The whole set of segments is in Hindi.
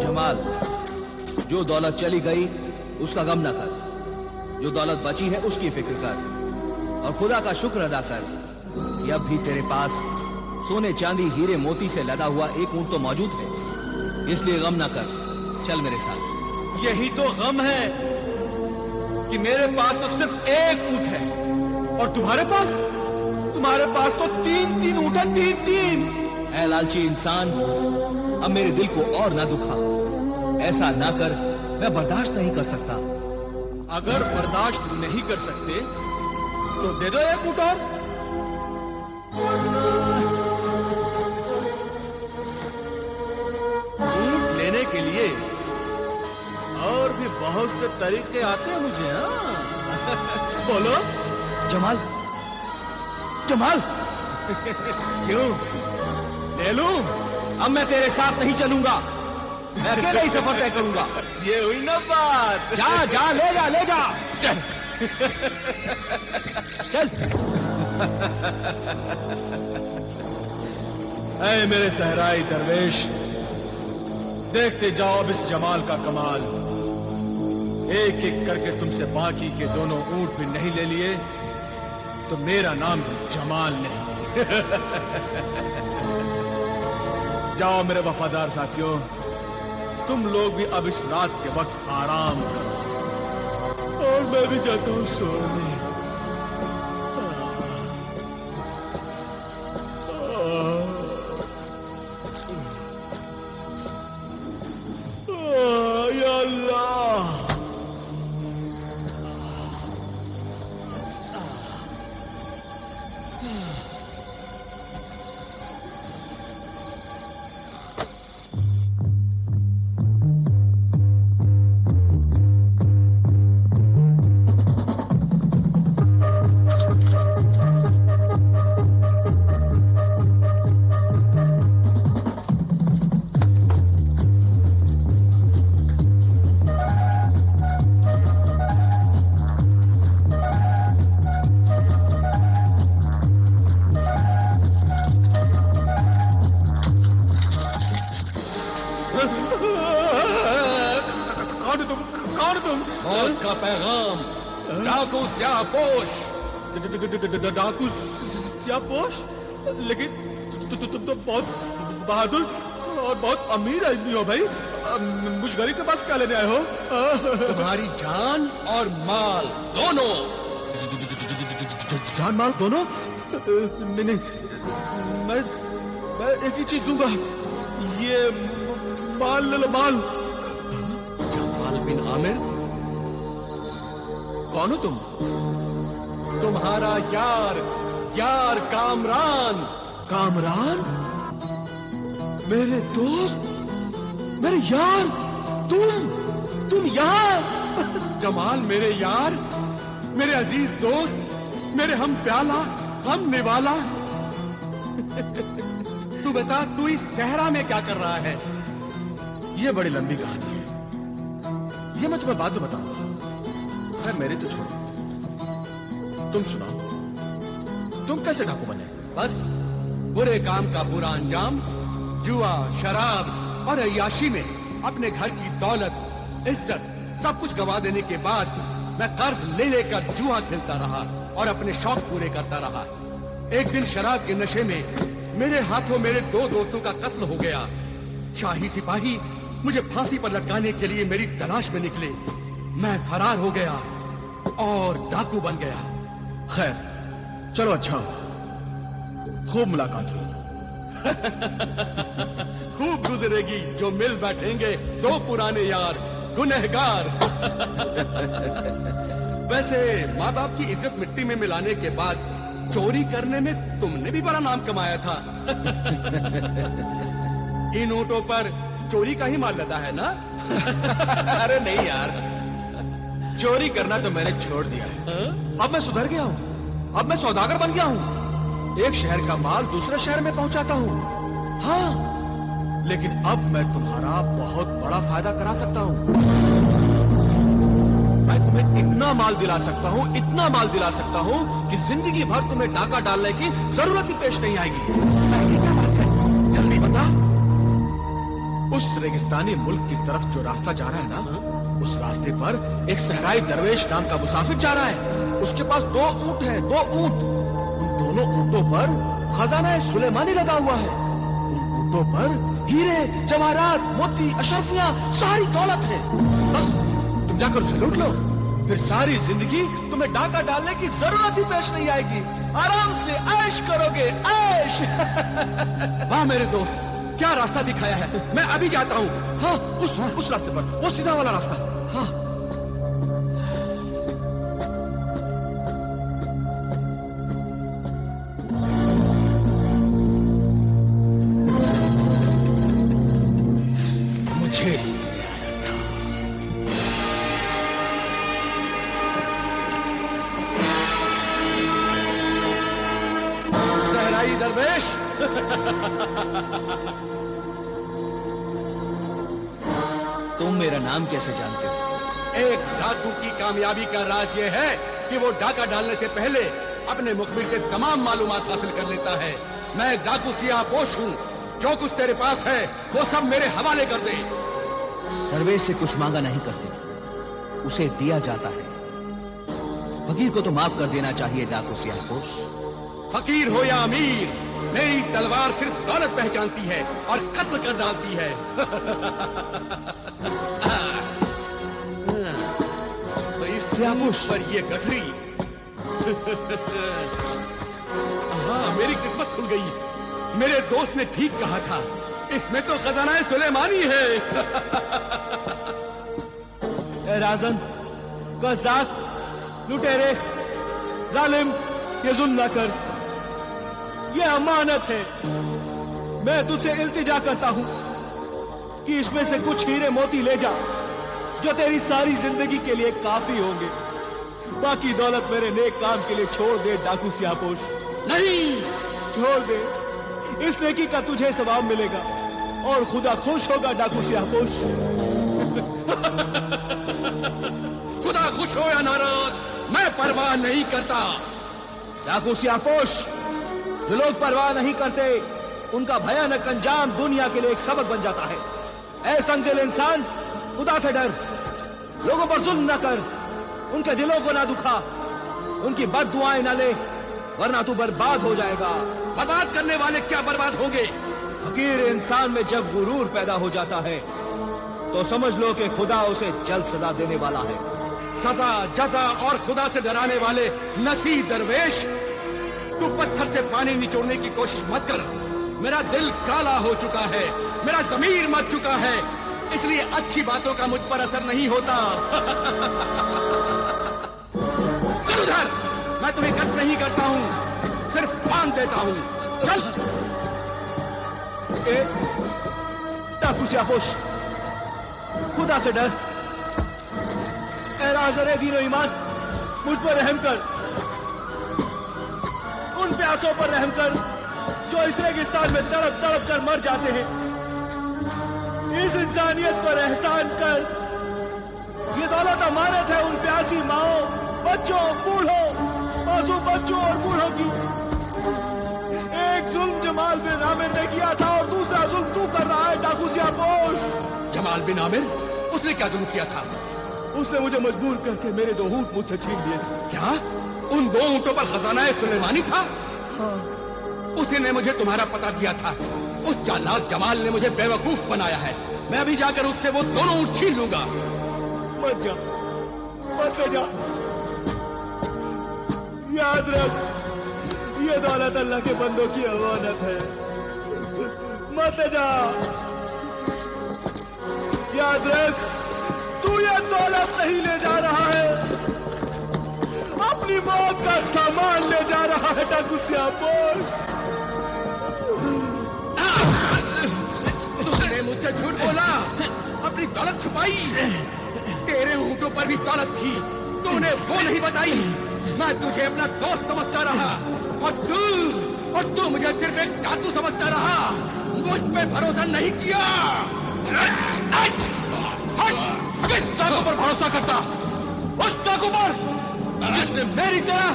जमाल, जो दौलत चली गई उसका गम न कर, जो दौलत बची है उसकी फिक्र कर, और खुदा का शुक्र अदा कर कि अब भी तेरे पास सोने चांदी हीरे मोती से लदा हुआ एक ऊंट तो मौजूद है। इसलिए गम न कर, चल मेरे साथ। यही तो गम है कि मेरे पास तो सिर्फ एक ऊंट है और तुम्हारे पास तो तीन ऊंट है, तीन। ऐ लालची इंसान, अब मेरे दिल को और ना दुखा। ऐसा ना कर, मैं बर्दाश्त नहीं कर सकता। अगर बर्दाश्त नहीं कर सकते तो दे दो एक ऊंट और। ऊंट लेने के लिए और भी बहुत से तरीके आते हैं मुझे। हाँ बोलो जमाल, क्यों? ले लूं? अब मैं तेरे साथ नहीं चलूंगा, मैं अकेले ही सफर तय करूंगा। ये हुई ना बात। जा, ले जा। चल। ऐ मेरे सहराई दरवेश, देखते जाओ अब इस जमाल का कमाल। एक एक करके तुमसे बाकी के दोनों ऊंट भी नहीं ले लिए तो मेरा नाम भी जमाल नहीं। जाओ मेरे वफादार साथियों, तुम लोग भी अब इस रात के वक्त आराम करो और मैं भी जाता हूं सोने। या अल्लाह, मौत का पैगाम, डाकू स्याहपोश। डाकू स्याहपोश? लेकिन तुम तो बहुत बहादुर और बहुत अमीर आदमी हो भाई, मुझ गरीब के पास क्या लेने आए हो? तुम्हारी जान और माल दोनों। जान माल दोनों? नहीं, मैं एक ही चीज दूंगा, ये माल ले लो, माल। जमाल बिन आमिर? कौन हो तुम? तुम्हारा यार कामरान। कामरान? मेरे दोस्त, मेरे यार, तुम यहाँ? जमाल मेरे यार, मेरे अजीज दोस्त, मेरे हम प्याला, हम निवाला। तू बता, तू इस सहरा में क्या कर रहा है? ये बड़ी लंबी कहानी है, ये मैं तुम्हें बाद में बताऊंगा। खैर मेरे तो छोड़ो, तुम सुनाओ, तुम कैसे डाकू बने? बस बुरे काम का बुरा अंजाम, जुआ, शराब और अय्याशी में अपने घर की दौलत, इज्जत सब कुछ गवा देने के बाद मैं कर्ज ले लेकर जुआ खेलता रहा और अपने शौक पूरे करता रहा। एक दिन शराब के नशे में मेरे हाथों मेरे दो दोस्तों का कत्ल हो गया। शाही सिपाही मुझे फांसी पर लटकाने के लिए मेरी तलाश में निकले। मैं फरार हो गया और डाकू बन गया। खैर चलो, अच्छा हुआ, खूब मुलाकात हुई। खूब गुजरेगी जो मिल बैठेंगे दो पुराने यार गुनहगार। वैसे माँ बाप की इज्जत मिट्टी में मिलाने के बाद चोरी करने में तुमने भी बड़ा नाम कमाया था। इन ऊंटों पर चोरी का ही माल लदा है ना? अरे नहीं यार, चोरी करना तो मैंने छोड़ दिया है। अब मैं सुधर गया हूँ, अब मैं सौदागर बन गया हूँ। एक शहर का माल दूसरे शहर में पहुंचाता हूँ। हाँ, लेकिन अब मैं तुम्हारा बहुत बड़ा फायदा करा सकता हूँ। मैं तुम्हें इतना माल दिला सकता हूँ, इतना माल दिला सकता हूँ कि जिंदगी भर तुम्हें डाका डालने की जरूरत ही पेश नहीं आएगी। ऐसी क्या बात है? जल्दी बता। उस रेगिस्तानी मुल्क की तरफ जो रास्ता जा रहा है ना, उस रास्ते पर एक सहराई दरवेश नाम का मुसाफिर जा रहा है। उसके पास 2 ऊंट हैं, 2 ऊंट। उन दोनों ऊंटों पर खजाना सुलेमानी लगा हुआ है। उन ऊंटों पर हीरे, जवाहरात, मोती, अशरफियां, सारी दौलत है। बस तुम जाकर उसे लूट लो, फिर सारी जिंदगी तुम्हें डाका डालने की जरूरत ही पेश नहीं आएगी। आराम से ऐश करोगे, ऐश। वाह मेरे दोस्त, क्या रास्ता दिखाया है। मैं अभी जाता हूँ। हाँ, उस रास्ते पर, वो सीधा वाला रास्ता। हाँ। मुझे सहराई दरवेश। तुम मेरा नाम कैसे जानते हो? एक डाकू की कामयाबी का राज यह है कि वो डाका डालने से पहले अपने मुखबिर से तमाम मालूमात हासिल कर लेता है। मैं डाकू सियाहपोश हूँ। जो कुछ तेरे पास है वो सब मेरे हवाले कर दे। दरवेश से कुछ मांगा नहीं करते, उसे दिया जाता है। फकीर को तो माफ कर देना चाहिए डाकू सियाहपोश। फकीर हो या अमीर, मेरी तलवार सिर्फ दौलत पहचानती है और कत्ल कर डालती है। तो इस सियाहपोश पर ये गठरी। हाँ, मेरी किस्मत खुल गई। मेरे दोस्त ने ठीक कहा था, इसमें तो खजाना सुलेमानी है। राजन, कज़्ज़ाब, लुटेरे, जालिम, ये जुल्म न कर। ये अमानत है। मैं तुझसे इल्तिजा करता हूं कि इसमें से कुछ हीरे मोती ले जा, जो तेरी सारी जिंदगी के लिए काफी होंगे। बाकी दौलत मेरे नेक काम के लिए छोड़ दे डाकू सियाहपोश। नहीं, छोड़ दे। इस नेकी का तुझे सवाब मिलेगा और खुदा खुश होगा डाकू सियाहपोश। खुदा खुश हो या नाराज, मैं परवाह नहीं करता। डाकू सियाहपोश, जो लोग परवाह नहीं करते, उनका भयानक अंजाम दुनिया के लिए एक सबक बन जाता है। ऐ संगदिल इंसान, खुदा से डर, लोगों पर जुल्म न कर, उनके दिलों को ना दुखा, उनकी बद्दुआएं न ले, वरना तू बर्बाद हो जाएगा। बर्बाद करने वाले क्या बर्बाद होंगे? फकीर इंसान में जब गुरूर पैदा हो जाता है तो समझ लो कि खुदा उसे जल्द सजा देने वाला है। सजा, जजा और खुदा से डराने वाले नसी दरवेश, तू पत्थर से पानी निचोड़ने की कोशिश मत कर। मेरा दिल काला हो चुका है, मेरा ज़मीर मर चुका है, इसलिए अच्छी बातों का मुझ पर असर नहीं होता। चल उधर, मैं तुम्हें कत्ल नहीं करता हूँ, सिर्फ बांध देता हूँ। चल। डाकू सियाहपोश, खुदा से डर। ऐ राज़-ए दीन ईमान, मुझ पर रहम कर। उन प्यासों पर रहम कर जो इस रेगिस्तान में तड़प तड़प कर मर जाते हैं। इस इंसानियत पर एहसान कर। ये दौलत अमानत है उन प्यासी माओं, बच्चों, बूढ़ों, मासूम बच्चों और बूढ़ों की। एक जुल्म जमाल बिन आमिर ने किया था और दूसरा जुल्म तू कर रहा है डाकू सियाहपोश। जमाल बिन आमिर, उसने क्या जुल्म किया था? उसने मुझे मजबूर करके मेरे 2 ऊंट मुझसे छीन लिए। क्या उन 2 ऊंटों पर खजाना सुलेमानी था? हाँ। उसी ने मुझे तुम्हारा पता दिया था। उस चालाक जमाल ने मुझे बेवकूफ बनाया है। मैं अभी जाकर उससे वो दोनों ऊंट छीन लूंगा। मत जा, मत ले जा। याद रख, ये दौलत अल्लाह के बंदों की अमानत है। मत ले जा। याद रख, तू ये दौलत नहीं ले जा रहा है, अपनी मौत का सामान ले जा रहा है डाकू सियाहपोश। तुमने मुझसे झूठ बोला, अपनी दौलत छुपाई। तेरे ऊंटों पर भी दौलत थी, तूने वो नहीं बताई। मैं तुझे अपना दोस्त समझता रहा और तू मुझे सिर्फ एक डाकू समझता रहा। मुझ पे भरोसा नहीं किया। किस डाकू पर भरोसा करता? उस डाकू पर जिसने मेरी तरह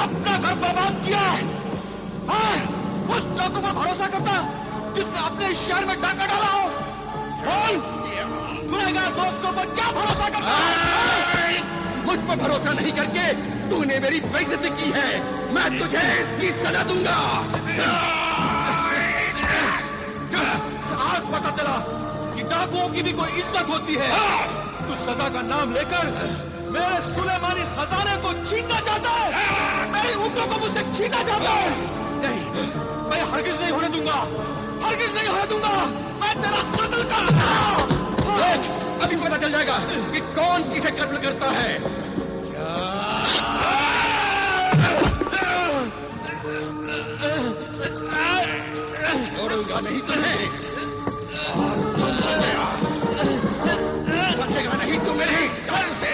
अपना घर बर्बाद किया। हाँ, उस डाकू पर भरोसा करता जिसने अपने शहर में डाका डाला हो। बोल, गुनहगार दोस्तों पर क्या भरोसा करता है? मुझ पर भरोसा नहीं करके तूने मेरी बेइज्जती की है। मैं तुझे इसकी सजा दूंगा। आज पता चला कि डाकुओं की भी कोई इज्जत होती है। तू सजा का नाम लेकर मेरे सुलेमानी खजाने को छीनना चाहता है, मेरी ऊँटों को मुझसे छीनना चाहता है। नहीं, मैं हरगिज नहीं होने दूंगा, हरगिज नहीं होने दूंगा। मैं तेरा कत्ल करूंगा। देख, अभी पता चल जाएगा कि कौन किसे कत्ल करता है। छोड़ूंगा नहीं तुम्हें। बचेगा नहीं तू मेरे जान से।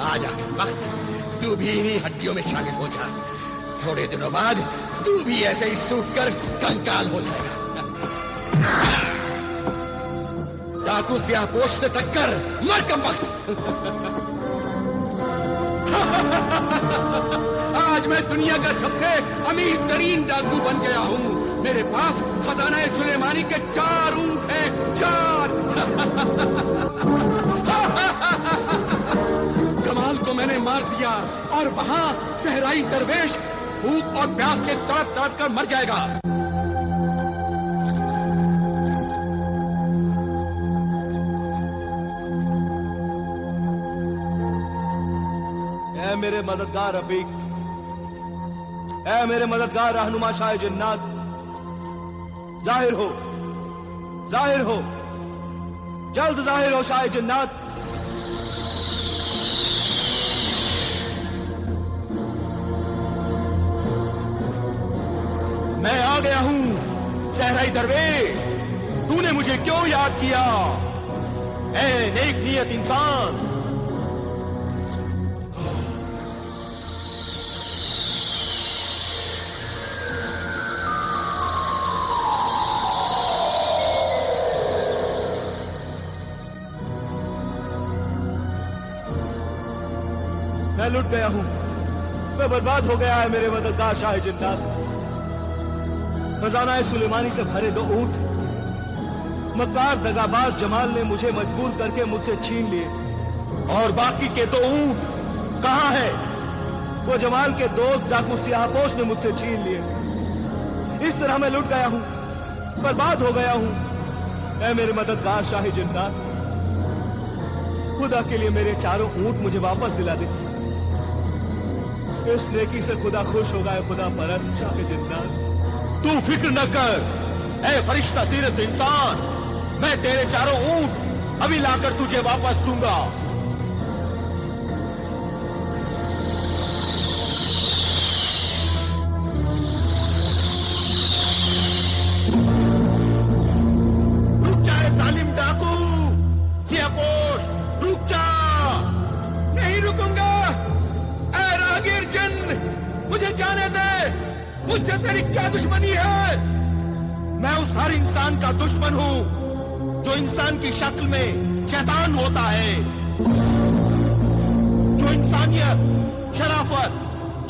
आजा वक्त, तू भी इन्हीं हड्डियों में शामिल हो जा। थोड़े दिनों बाद तू भी ऐसे ही सूख कर कंकाल हो जाएगा। डाकू स्याहपोश से टक्कर, मर कम वक्त। आज मैं दुनिया का सबसे अमीर तरीन डाकू बन गया हूँ। मेरे पास खजाना सुलेमानी के 4 ऊंट हैं, 4। जमाल को मैंने मार दिया और वहां सहराई दरवेश भूख और प्यास से तड़प तड़प कर मर जाएगा। ऐ मेरे मददगार रफीक, ऐ मेरे मददगार रहनुमा शाह जन्नत, जाहिर हो, जाहिर हो, जल्द जाहिर हो शाह जन्नत। मैं आ गया हूं सहराई दरवेश। तूने मुझे क्यों याद किया? ऐ नेक नियत इंसान, मैं लुट गया हूं, मैं बर्बाद हो गया है मेरे मददगार शाह जन्नत। खजाना सुलेमानी से भरे 2 ऊंट मक्कार दगाबाज जमाल ने मुझे मजबूर करके मुझसे छीन लिए। और बाकी के 2 ऊंट कहां है? वो जमाल के दोस्त डाकू स्याहपोश ने मुझसे छीन लिए। इस तरह मैं लुट गया हूं, बर्बाद हो गया हूं। ऐ मेरे मददगार शाह जन्नत, खुदा के लिए मेरे 4 ऊंट मुझे वापस दिला दे। इस नेकी से खुदा खुश होगा। खुदा परस्त शाह जन्नत, तू फिक्र न कर। ऐ फरिश्ता सीरत इंसान, मैं तेरे 4 ऊंट अभी लाकर तुझे वापस दूंगा। रुक जाए जालिम डाकू स्याहपोश, रुक जा। नहीं रुकूंगा। ऐ राहगीर जिन, मुझे जाने दे। मुझसे तेरी क्या दुश्मनी है? मैं उस हर इंसान का दुश्मन हूं जो इंसान की शक्ल में शैतान होता है, जो इंसानियत, शराफत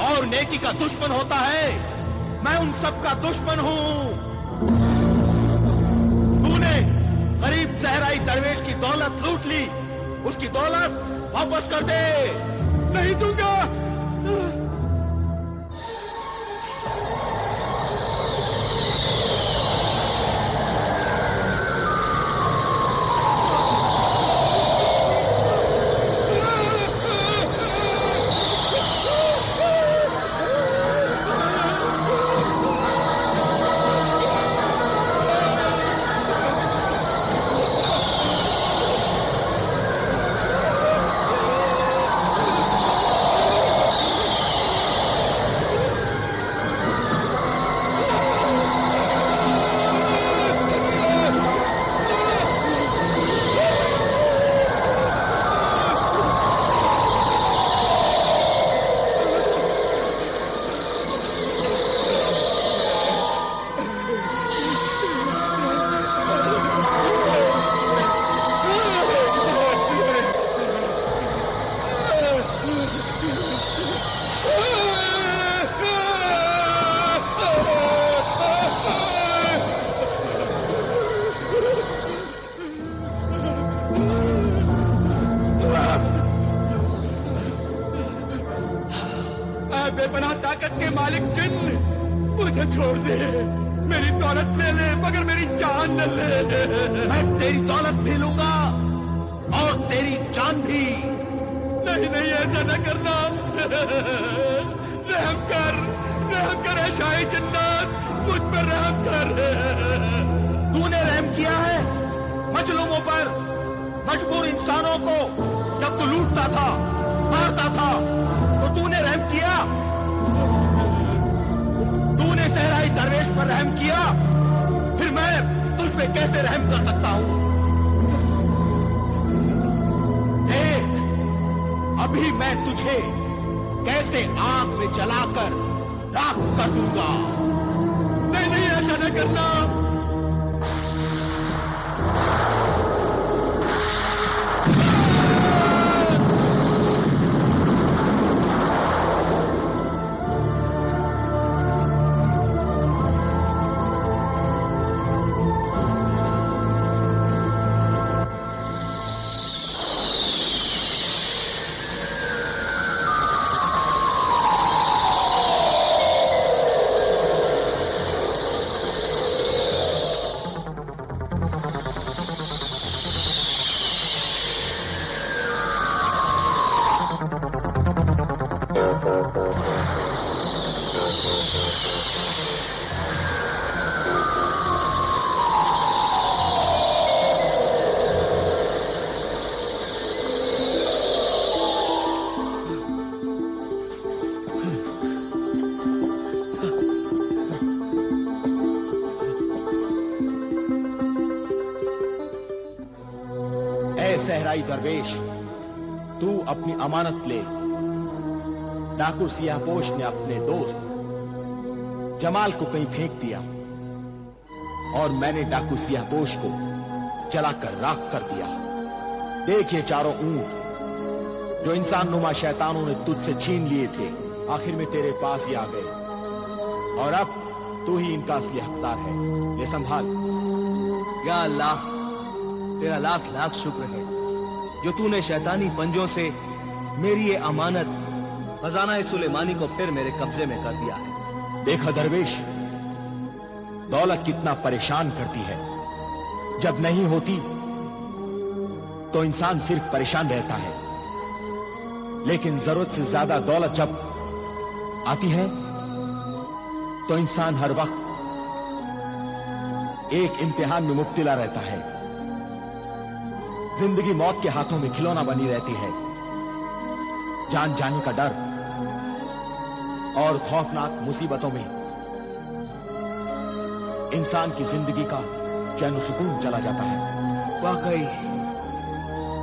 और नेकी का दुश्मन होता है। मैं उन सब का दुश्मन हूं। तूने गरीब सहराई दरवेश की दौलत लूट ली, उसकी दौलत वापस कर दे। नहीं दूंगा। बेपनाह ताकत के मालिक जिन्न, मुझे छोड़ दे। मेरी दौलत ले ले मगर मेरी जान न ले। मैं तेरी दौलत भी लूंगा और तेरी जान भी। नहीं नहीं, ऐसा न करना। रहम कर शाही जिन्नात, मुझ पर रहम कर। तूने रहम किया है मजलूमों पर, मजबूर इंसानों को। जब तू लूटता था, मारता था, तो तूने रहम किया। तूने सहराई दरवेश पर रहम किया, फिर मैं तुझ पे कैसे रहम कर सकता हूं? देख, अभी मैं तुझे कैसे आग में जलाकर राख कर दूंगा। नहीं नहीं, ऐसा न करना। सहराई दरवेश, तू अपनी अमानत ले। डाकू सियाहपोश ने अपने दोस्त जमाल को कहीं फेंक दिया और मैंने डाकू सियाहपोश को जलाकर राख कर दिया। देख, ये चारों ऊंट जो इंसान नुमा शैतानों ने तुझसे छीन लिए थे, आखिर में तेरे पास ही आ गए और अब तू ही इनका असली हकदार है। ये संभाल। या अल्लाह, तेरा लाख लाख शुक्र है जो तूने शैतानी पंजों से मेरी ये अमानत खजाना सुलेमानी को फिर मेरे कब्जे में कर दिया है। देखा दरवेश, दौलत कितना परेशान करती है। जब नहीं होती तो इंसान सिर्फ परेशान रहता है, लेकिन जरूरत से ज्यादा दौलत जब आती है तो इंसान हर वक्त एक इम्तिहान में मुब्तला रहता है। जिंदगी मौत के हाथों में खिलौना बनी रहती है। जान जाने का डर और खौफनाक मुसीबतों में इंसान की जिंदगी का चैन सुकून चला जाता है।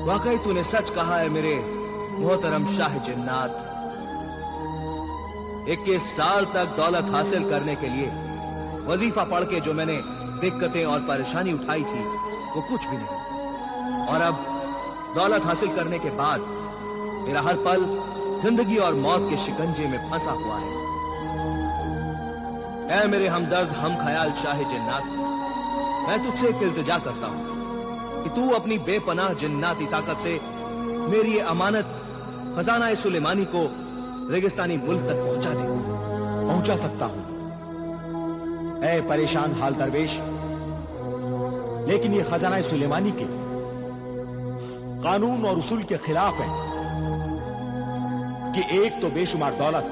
वाकई तूने सच कहा है मेरे मोहतरम शाह जिन्नात। 21 साल तक दौलत हासिल करने के लिए वजीफा पढ़ के जो मैंने दिक्कतें और परेशानी उठाई थी वो कुछ भी नहीं, और अब दौलत हासिल करने के बाद मेरा हर पल जिंदगी और मौत के शिकंजे में फंसा हुआ है। ऐ मेरे हमदर्द हम ख्याल शाह जिन्नात, मैं तुझसे एक इल्तिजा करता हूं कि तू अपनी बेपनाह जिन्नाती ताकत से मेरी ये अमानत खजाना सुलेमानी को रेगिस्तानी मुल्क तक पहुंचा दे। पहुंचा सकता हूं ऐ परेशान हाल दरवेश, लेकिन ये खजाना सुलेमानी के कानून और उसूल के खिलाफ है कि एक तो बेशुमार दौलत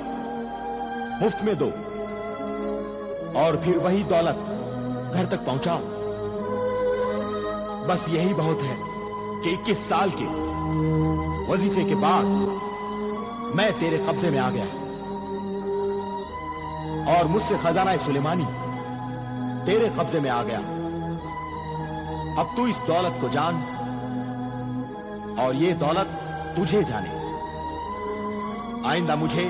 मुफ्त में दो और फिर वही दौलत घर तक पहुंचाओ। बस यही बहुत है कि 21 साल के वजीफे के बाद मैं तेरे कब्जे में आ गया और मुझसे खजाना सुलेमानी तेरे कब्जे में आ गया। अब तू इस दौलत को जान और ये दौलत तुझे जाने। आइंदा मुझे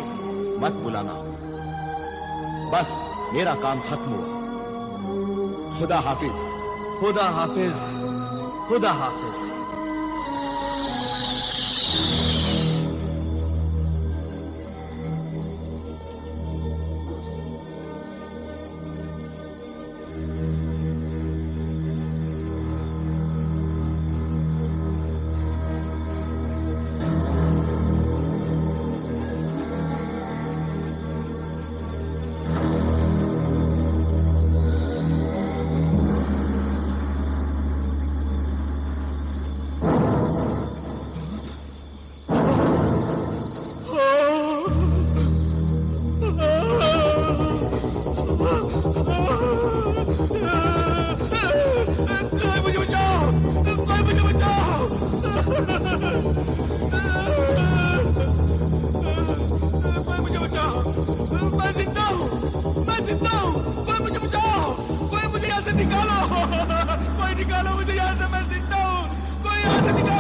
मत बुलाना, बस मेरा काम खत्म हुआ। खुदा हाफिज। खुदा हाफिज। खुदा हाफिज। निकालो मुझे यहाँ से, मैं जिंदा हूँ, कोई यहाँ से निकालो।